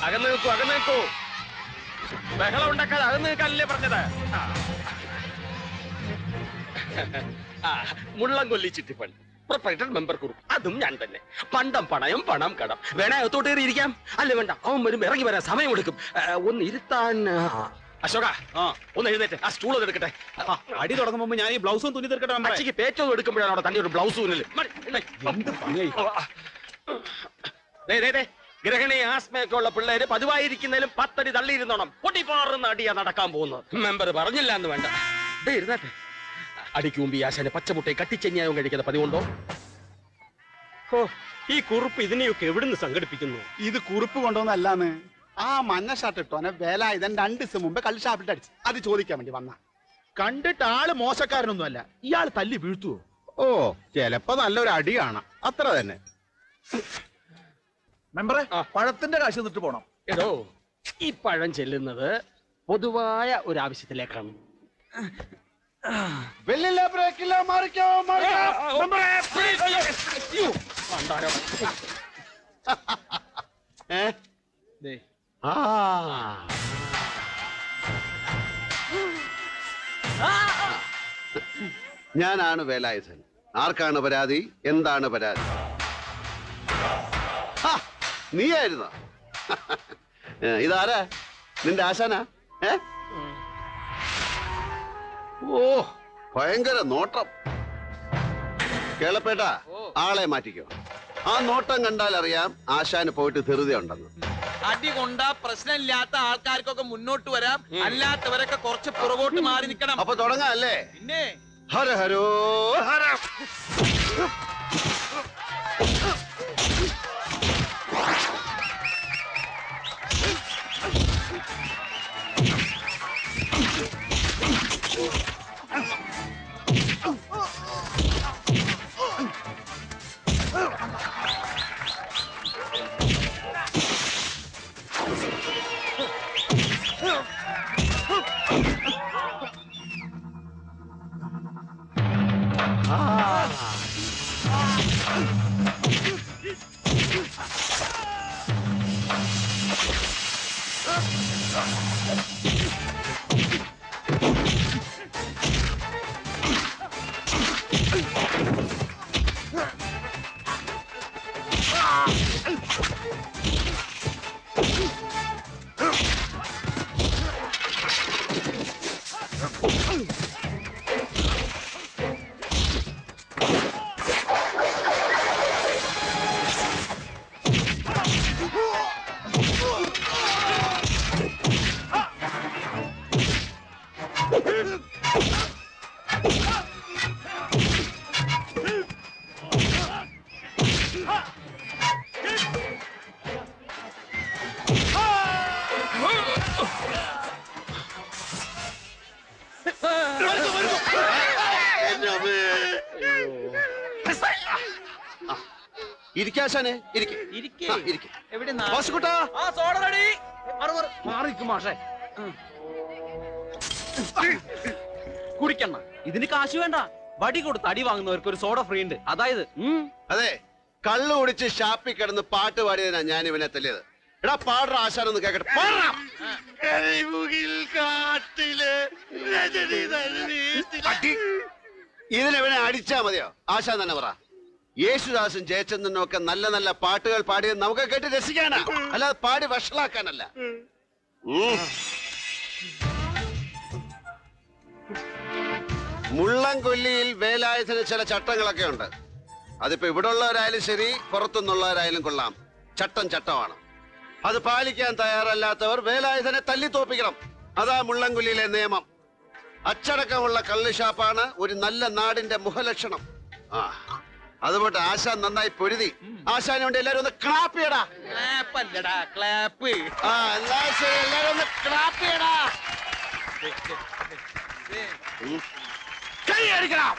അകന്ന് നിൽക്കൂ, അകന്ന് നിൽക്കൂ. ബഹളം ഉണ്ടാക്കാതെ അകന്ന് നിൽക്കാനല്ലേ പറഞ്ഞത്. മുള്ളംകൊല്ലി ചിട്ടിപ്പണി പ്രൊപ്പറേറ്റർ മെമ്പർ കുറുപ്പ്, അതും ഞാൻ തന്നെ. പണ്ടം പണയം പണം കടം. വേണേ അകത്തോട്ട് കയറി ഇരിക്കാം. അല്ല വേണ്ട, അവൻ വരും, ഇറങ്ങി വരാൻ സമയം കൊടുക്കും. ഒന്ന് ഇരുത്താൻ. അശോക, ഒന്ന് എഴുന്നേറ്റ് ആ സ്റ്റൂൾ ഒന്ന് എടുക്കട്ടെ. അടി തുടങ്ങുമ്പോ ഞാൻ ഈ ബ്ലൗസും തുന്നി തീർക്കട്ടെ. അച്ഛക്ക് പേറ്റൊന്നും എടുക്കുമ്പോഴാണ് അവിടെ തന്നെ ഒരു ബ്ലൗസ് തുന്നല്. ഗ്രഹണി ആസ്മയൊക്കെ ഉള്ള പിള്ളേര് പതിവായിരിക്കുന്നതിലും 10 അടി തള്ളിയിരുന്നോണം. പൊട്ടിപ്പാറുന്ന അടിയാ നടക്കാൻ പോകുന്നത്. മെമ്പർ പറഞ്ഞില്ല എന്ന് വേണ്ട. ഇരുന്നാട്ടെ. അടിക്കുമ്പി ആശാന് പച്ചമുട്ടയും കട്ടിച്ചെഞ്ഞായും കഴിക്കുന്ന പതിവുണ്ടോ? ഓ, ഈ കുറുപ്പ് ഇതിനെയൊക്കെ എവിടുന്ന് സംഘടിപ്പിക്കുന്നു? ഇത് കുറിപ്പ് കൊണ്ടുവന്നല്ലാന്ന്. ആ മഞ്ഞ ഷർട്ട് ഇട്ടോനെ വേലായുധൻ 2 ദിവസം മുമ്പ് കള്ള് ഷാപ്പിട്ട് അടിച്ചു. അത് ചോദിക്കാൻ വേണ്ടി വന്ന. കണ്ടിട്ട് ആള് മോശക്കാരനൊന്നും അല്ല. ഇയാൾ തല്ലി വീഴ്ത്തുവോ? ഓ, ചിലപ്പോ നല്ലൊരു അടി കാണാം, അത്ര തന്നെ. മെമ്പറെ, പഴത്തിന്റെ കാശ് നിന്നിട്ട് പോണം. എടോ, ഈ പഴം ചെല്ലുന്നത് പൊതുവായ ഒരു ആവശ്യത്തിലേക്കാണ്. വെല്ലില്ല, ബ്രേക്കില്ല, മാറിക്കോ, ഞാനാണ് വേലായുധൻ. ആർക്കാണ് പരാതി? എന്താണ് പരാതി? നീയായിരുന്നോ? ഇതാരാ? നിന്റെ ആശാനാ? ഓ, ഭയങ്കര നോട്ടം. കേളപ്പേട്ട, ആളെ മാറ്റിക്കോ. ആ നോട്ടം കണ്ടാൽ അറിയാം ആശാന് പോയിട്ട് ധൃതി ഉണ്ടെന്ന്. അടി കൊണ്ടാ പ്രശ്നമില്ലാത്ത ആൾക്കാർക്കൊക്കെ മുന്നോട്ട് വരാം, അല്ലാത്തവരൊക്കെ കുറച്ച് പുറകോട്ട് മാറി നിൽക്കണം. അപ്പൊ തുടങ്ങാം അല്ലേ? പിന്നെ ഹര ഹരോ ഹര. ഇരിക്കാശാനെ, കുടിക്കണ്ണ. ഇതിന് കാശ് വേണ്ട. വടി കൊടുത്ത് അടി വാങ്ങുന്നവർക്ക് ഒരു സോഡ ഫ്രീ ഉണ്ട്. അതായത് അതെ, കള്ളു കുടിച്ച് ഷാപ്പിൽ കിടന്ന് പാട്ട് പാടിയതിനാ ഞാൻ ഇവനെ തല്ലിയത്. എടാ, പാടുற ആശാനൊന്ന് കേക്കട്ടെ. ഇതിനെവനെ അടിച്ചാ മതിയോ? ആശാൻ തന്നെ പറ. യേശുദാസും ജയചന്ദ്രനും ഒക്കെ നല്ല നല്ല പാട്ടുകൾ പാടിയത് നമുക്ക് കേട്ട് രസിക്കാനാ, അല്ലാതെ പാടി വഷളാക്കാനല്ല. മുള്ളംകൊല്ലിയിൽ വേലായുധന് ചില ചട്ടങ്ങളൊക്കെ ഉണ്ട്. അതിപ്പോ ഇവിടെ ഉള്ളവരായാലും ശരി, പുറത്തുനിന്നുള്ളവരായാലും കൊള്ളാം. ചട്ടമാണ്. അത് പാലിക്കാൻ തയ്യാറല്ലാത്തവർ വേലായുധനെ തല്ലിത്തോപ്പിക്കണം. അതാ മുള്ളംകൊല്ലിയിലെ നിയമം. അച്ചടക്കമുള്ള കള്ളുഷാപ്പാണ് ഒരു നല്ല നാടിന്റെ മുഖലക്ഷണം. അതുകൊണ്ട് ആശാൻ നന്നായി പൊരുതി. ആശാന് വേണ്ടി എല്ലാരും ഒന്ന് ക്ലാപ്പ് ചെയ്യടാ. ക്ലാപ്പ്. എല്ലാരും ഒന്ന് ക്ലാപ്പ് ചെയ്യടാ. കൈ അടിക്കണം.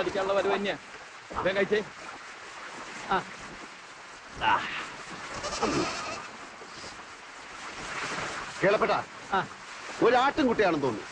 പാലിക്കാനുള്ള വരവ് തന്നെയാ. വേഗം കഴിച്ചേ. കേളപ്പെട്ട ഒരാട്ടും കുട്ടിയാണെന്ന് തോന്നുന്നു.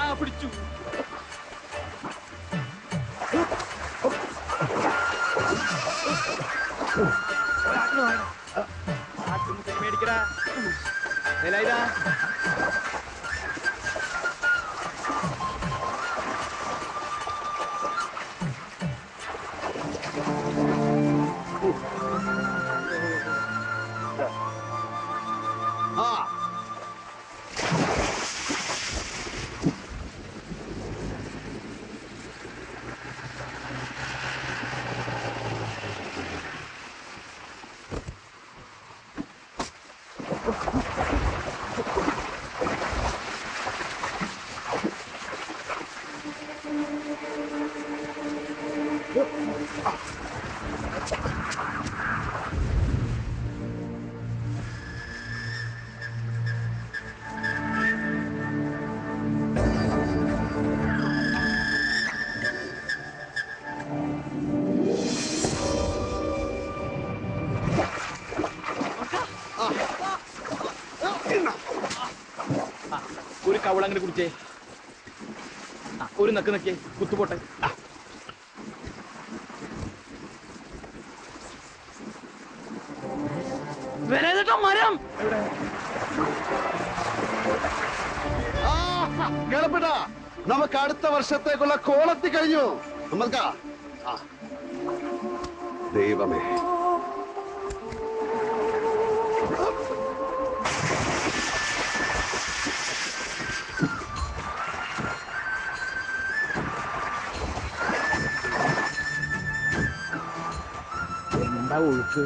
ആ പിടിച്ചു. മേടിക്കടാ. ഇതാ ഒരു കവളങ്ങനെ കുടിച്ചേ. ഒരു നക്ക് നക്കേ കുത്തുപോട്ടെ. മരം കേളപ്പെട്ട നമുക്ക് അടുത്ത വർഷത്തേക്കുള്ള കോളത്തി കഴിഞ്ഞു. നമ്മൾക്കാ ദൈവമേ. എന്താ ഒഴുക്ക്?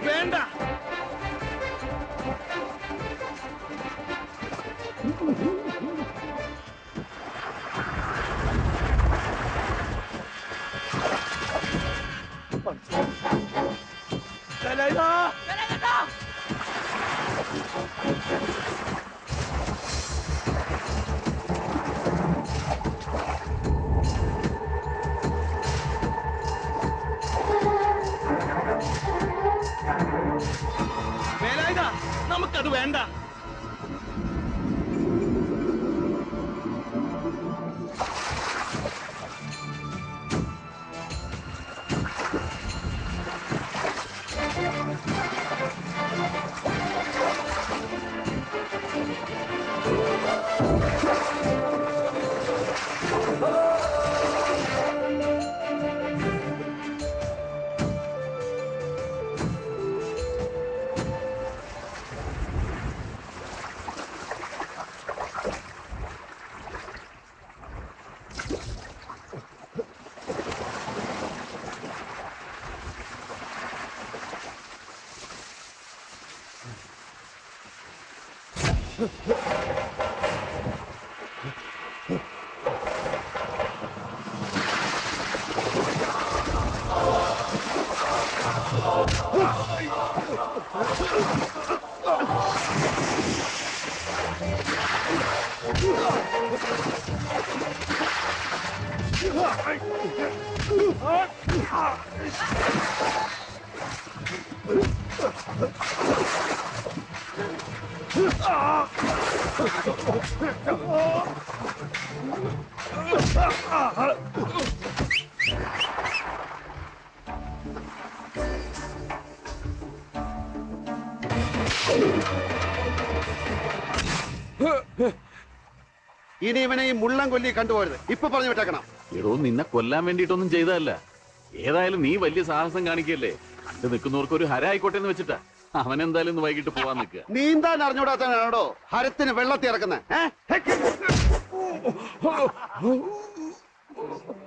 വേണ്ട. നമുക്കത് വേണ്ട. ഇനി ഇവനെ ഈ മുള്ളം കൊല്ലി കണ്ടുപോരുത്. ഇപ്പൊ പറഞ്ഞു വിട്ടേക്കണം. എടോ നിന്നെ കൊല്ലാൻ വേണ്ടിയിട്ടൊന്നും ചെയ്തതല്ല. ഏതായാലും നീ വലിയ സാഹസം കാണിക്കല്ലേ. കണ്ടു നിൽക്കുന്നവർക്ക് ഒരു ഹരായിക്കോട്ടെ എന്ന് വെച്ചിട്ടാ. അവൻ എന്തായാലും ഇന്ന് വൈകിട്ട് പോവാൻ നിൽക്കുക. നീന്താൻ അറിഞ്ഞൂടാത്തവനാണോ ഹരത്തിന് വെള്ളത്തി ഇറക്കുന്നത്?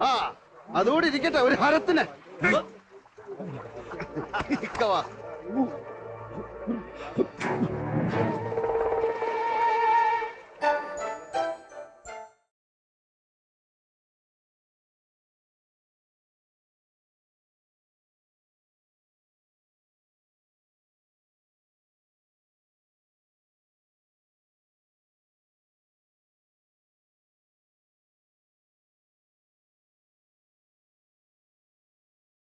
ആ അതുകൂടി ഇരിക്കട്ടെ ഒരു ഹരത്തിന്. ഇക്കവാ.